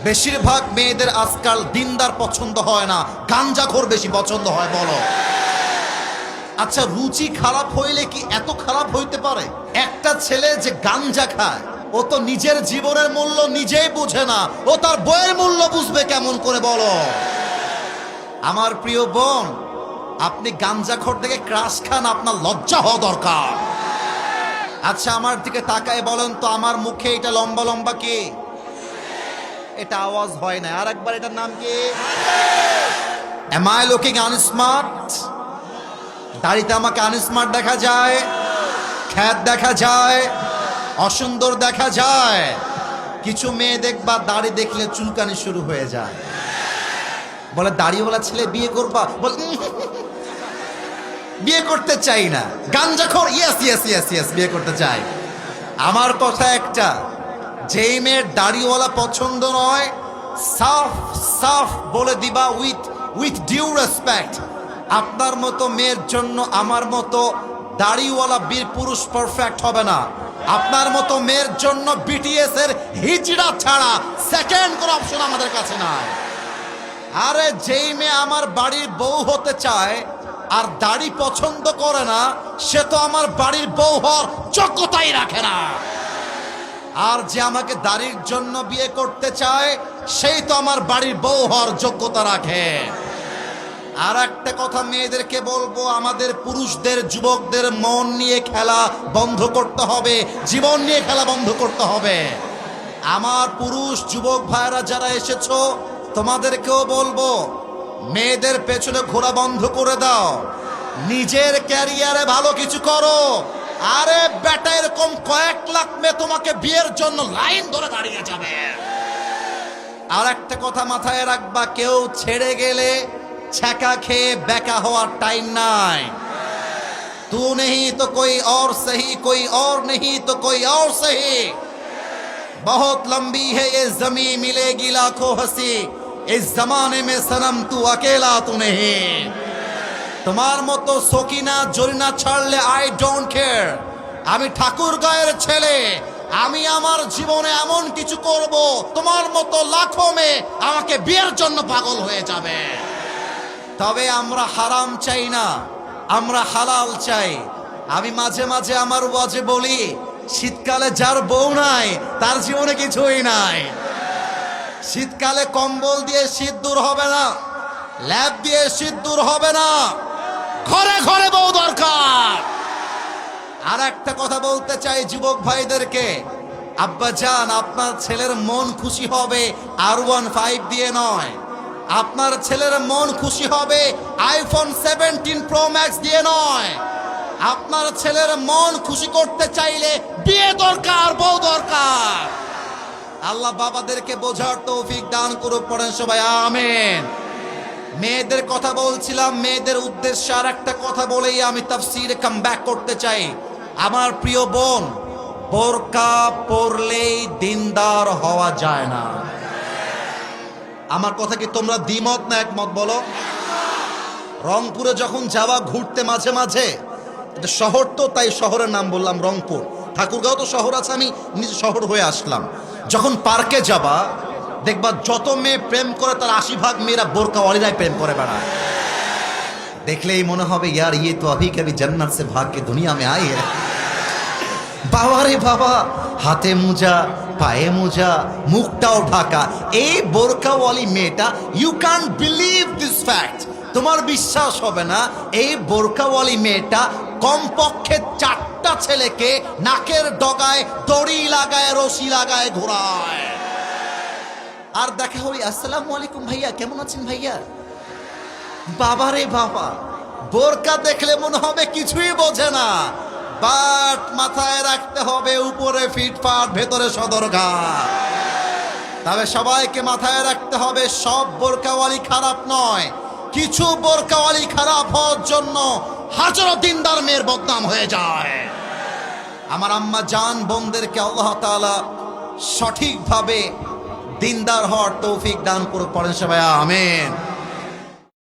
বেশিরভাগ মেয়েদের আজকাল দিনদার পছন্দ হয় না, গাঞ্জাখোর বেশি পছন্দ হয়। বলো, আচ্ছা রুচি খারাপ হইলে কি এত খারাপ হইতে পারে? একটা ছেলে যে গাঞ্জা খায় ও তো নিজের জীবনের মূল্য নিজেই বুঝে না, ও তার বইয়ের মূল্য বুঝবে কেমন করে? বলো আমার প্রিয় বোন, আপনি গাঞ্জাখোর থেকে ক্রাশ খান, আপনার লজ্জা হওয়া দরকার। আচ্ছা আমার দিকে তাকায় বলেন তো, আমার মুখে এটা লম্বা লম্বা কি? এটা আওয়াজ হয় না, আর একবার এটার নাম কি? Am I looking unsmart? দাড়িতে আমাকে আনস্মার্ট দেখা যায়, খ্যাত দেখা যায়, অসুন্দর দেখা যায়। কিছু মেয়ে দেখবা দাড়ি দেখলে চুলকানি শুরু হয়ে যায়, বলে দাড়িওয়ালা ছেলে বিয়ে করবা? বল বিয়ে করতে চাই না। গাঞ্জাখোর? ইয়েস ইয়েস ইয়েস ইয়েস, বিয়ে করতে চাই। আমার কথা একটা, যেই মেয়ের দাড়িওয়ালা পছন্দ নয়, সাফ সাফ বলে দিবা উইথ ডিউ রেসপেক্ট, আপনার মতো মেয়ের জন্য আমার মতো দাড়িওয়ালা বীর পুরুষ পারফেক্ট হবে না। আপনার মতো মেয়ের জন্য বিটিএস এর হিজড়া ছাড়া সেকেন্ড কোনো অপশন আমাদের কাছে নাই। আরে যেই মেয়ে আমার বাড়ির বউ হতে চায় আর দাড়ি পছন্দ করে না, সে তো আমার বাড়ির বউ হওয়ার যোগ্যতাই রাখে না। আর যে আমাকে দাড়ির জন্য বিয়ে করতে চায়, সেই তো আমার বাড়ির বউ হওয়ার যোগ্যতা রাখে। আর একটা কথা মেয়েদেরকে বলবো, আমাদের পুরুষদের যুবকদের মন নিয়ে খেলা বন্ধ করতে হবে, জীবন নিয়ে খেলা বন্ধ করতে হবে। আমার পুরুষ যুবক ভাইরা যারা এসেছো, তোমাদেরকেও বলবো, মেয়েদের পেছনে ঘোরা বন্ধ করে দাও, নিজের ক্যারিয়ারে ভালো কিছু করো। আরে বেটা, এরকম কয়েক লাখ মেয়ে তোমাকে বিয়ের জন্য লাইন ধরে দাঁড়িয়ে যাবে। আর একটা কথা মাথায় রাখবা, কেউ ছেড়ে গেলে ছ্যাঁকা খেয়ে বেকা হওয়ার টাইম নাই। तू नहीं तो कोई और सही, कोई और नहीं तो कोई और सही, बहुत लंबी है ये जमी, मिलेगी लाखों हंसी, इस जमाने में सनम तू अकेला तू नहीं। তোমার মতো সকিনা জরিনা ছাড়লে আই ডোন্ট কেয়ার। আমি ঠাকুর গায়ের ছেলে, আমি আমার জীবনে এমন কিছু করব, তোমার মতো লাখো মেয়ে আমাকে বিয়ের জন্য পাগল হয়ে যাবে। তবে আমরা হারাম চাই না, আমরা হালাল চাই। আমি মাঝে মাঝে আমার ওয়াজে বলি, শীতকালে যার বউ নাই তার জীবনে কিছুই নাই। শীতকালে কম্বল দিয়ে শীত দূর হবে না, ল্যাপ দিয়ে শীত দূর হবে না, ঘরে ঘরে বউ দরকার। আর একটা কথা বলতে চাই যুবক ভাইদেরকে, আব্বা জান, আপনার ছেলের মন খুশি হবে R15 দিয়ে নয়, আপনার ছেলের মন খুশি হবে আইফোন 17 প্রো ম্যাক্স দিয়ে নয়। আপনার ছেলের মন খুশি করতে চাইলে বিয়ে দরকার, বউ দরকার। আল্লাহ বাবাদেরকে বোঝার তৌফিক দান করুক, পড়েন সবাই আমিন। মেয়েদের কথা বলছিলাম, মেয়েদের উদ্দেশ্যে আর একটা কথা বলেই আমি তাফসীরে কাম ব্যাক করতে চাই। আমার প্রিয় বোন, বোরকা পরলেই দিনদার হওয়া যায় না। আমার কথা কি তোমরা দ্বিমত না একমত? বলো। রংপুরে যখন যাওয়া ঘুরতে মাঝে মাঝে, এটা শহর তো, তাই শহরের নাম বললাম রংপুর, ঠাকুরগাঁও তো শহর আছে, আমি নিজে শহর হয়ে আসলাম। যখন পার্কে যাবা দেখবা যত মেয়ে প্রেম করে তার 80% মেয়েরা বোরকাওয়ালিরাই প্রেম করে বেড়ায়। দেখলেই মনে হবে ইয়ার ইয়ে তো अभी कभी जन्नत से भाग के दुनिया में आई है। বাবা রে বাবা, হাতে মোজা, পায়ে মোজা, মুখটাও ঢাকা, এই বোরকাওয়ালি মেয়েটা, you can't believe this fact, তোমার বিশ্বাস হবে না, এই বোরকাওয়ালি মেয়েটা কমপক্ষে 4টা ছেলেকে নাকের ডগায় দড়ি লাগায়, রশি লাগায় ঘোরায়। আর দেখা হই, আসসালামু আলাইকুম ভাইয়া, কেমন আছেন ভাইয়া? বাবা রে বাবা, বোরকা দেখলে মনে হবে কিছুই বোঝে না, বাট মাথায় রাখতে হবে উপরে ফিটফাট, ভেতরে সদরঘাট। তবে সবাইকে মাথায় রাখতে হবে, সব বোরকাওয়ালি খারাপ নয়। কিছু বোরকাওয়ালি খারাপ হওয়ার জন্য হাজারো দিনদার মেয়ের বদনাম হয়ে যায়। আমার আম্মা জান বোনদেরকে আল্লাহ তাআলা সঠিকভাবে দিনদার হওয়ার তৌফিক দান করুক, পড়েন সবাই আমিন।